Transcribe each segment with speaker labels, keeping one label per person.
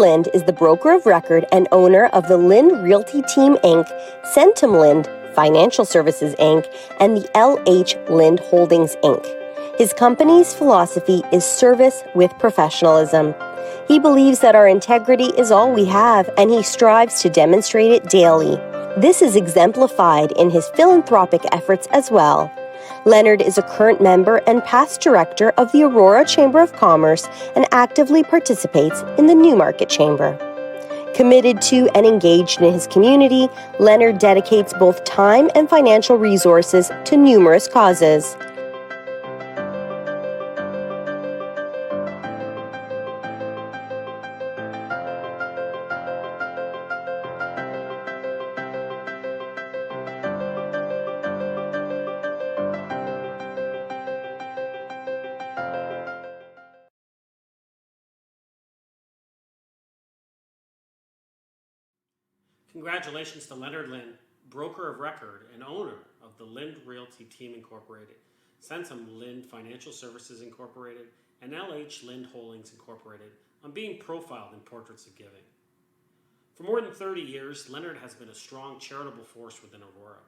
Speaker 1: Lind is the broker of record and owner of the Lind Realty Team Inc., Centum Lind Financial Services Inc., and the LH Lind Holdings Inc. His company's philosophy is service with professionalism. He believes that our integrity is all we have, and he strives to demonstrate it daily. This is exemplified in his philanthropic efforts as well. Lenard is a current member and past director of the Aurora Chamber of Commerce and actively participates in the Newmarket Chamber. Committed to and engaged in his community, Lenard dedicates both time and financial resources to numerous causes.
Speaker 2: Congratulations to Leonard Lind, broker of record and owner of the Lind Realty Team Incorporated, Centum Lind Financial Services Incorporated, and LH Lind Holdings Incorporated on being profiled in Portraits of Giving. For more than 30 years, Leonard has been a strong charitable force within Aurora.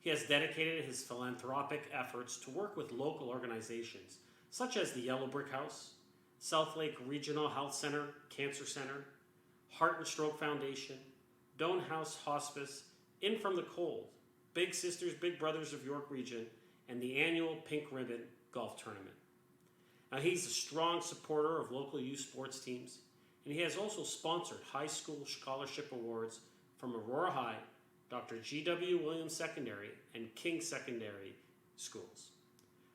Speaker 2: He has dedicated his philanthropic efforts to work with local organizations such as the Yellow Brick House, South Lake Regional Health Center, Cancer Center, Heart and Stroke Foundation, Doan House Hospice, In From the Cold, Big Sisters, Big Brothers of York Region, and the annual Pink Ribbon Golf Tournament. Now, he's a strong supporter of local youth sports teams, and he has also sponsored high school scholarship awards from Aurora High, Dr. G.W. Williams Secondary, and King Secondary schools.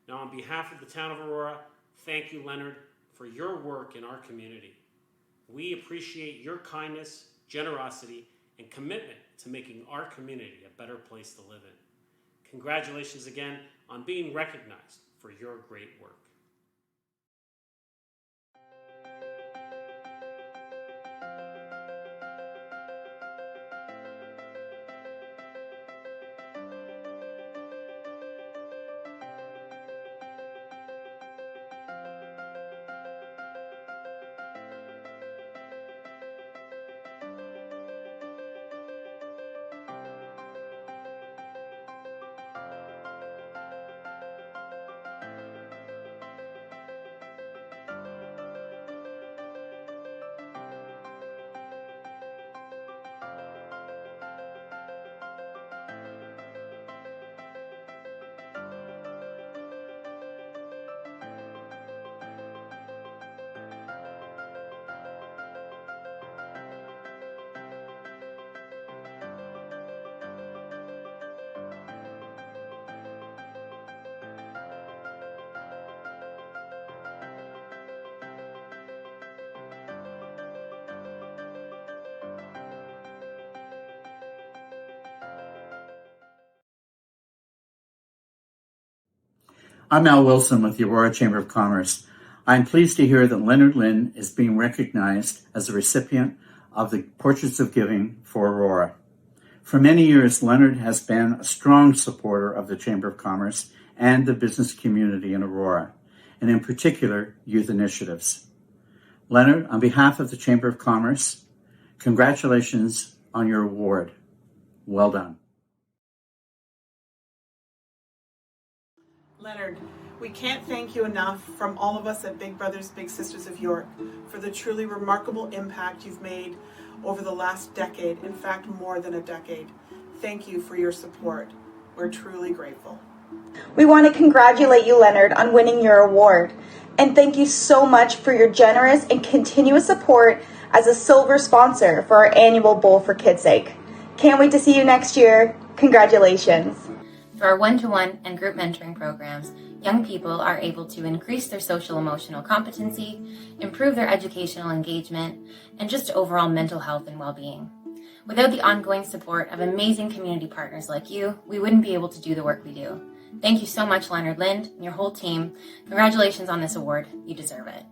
Speaker 2: Now, on behalf of the town of Aurora, thank you, Leonard, for your work in our community. We appreciate your kindness, generosity, and commitment to making our community a better place to live in. Congratulations again on being recognized for your great work.
Speaker 3: I'm Al Wilson with the Aurora Chamber of Commerce. I'm pleased to hear that Leonard Lind is being recognized as a recipient of the Portraits of Giving for Aurora. For many years, Leonard has been a strong supporter of the Chamber of Commerce and the business community in Aurora, and in particular, youth initiatives. Leonard, on behalf of the Chamber of Commerce, congratulations on your award. Well done.
Speaker 4: Leonard, we can't thank you enough from all of us at Big Brothers Big Sisters of York for the truly remarkable impact you've made over the last decade, in fact more than a decade. Thank you for your support. We're truly grateful.
Speaker 5: We want to congratulate you, Leonard, on winning your award, and thank you so much for your generous and continuous support as a silver sponsor for our annual Bowl for Kids' Sake. Can't wait to see you next year. Congratulations.
Speaker 6: Through our one-to-one and group mentoring programs, young people are able to increase their social-emotional competency, improve their educational engagement, and just overall mental health and well-being. Without the ongoing support of amazing community partners like you, we wouldn't be able to do the work we do. Thank you so much, Leonard Lind, and your whole team. Congratulations on this award. You deserve it.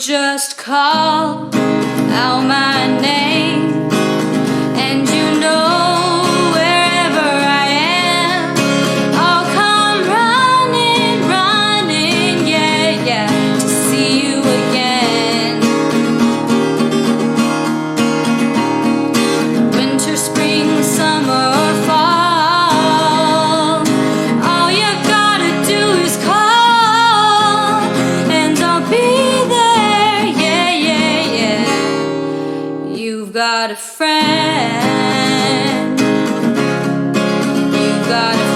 Speaker 7: just call out my name, and you know wherever I am, I'll come running, running, yeah, yeah, to see you again. Winter, spring, summer, or fall, all you gotta do is call, and I'll be there, yeah, yeah, yeah. You've got a friend, you've got a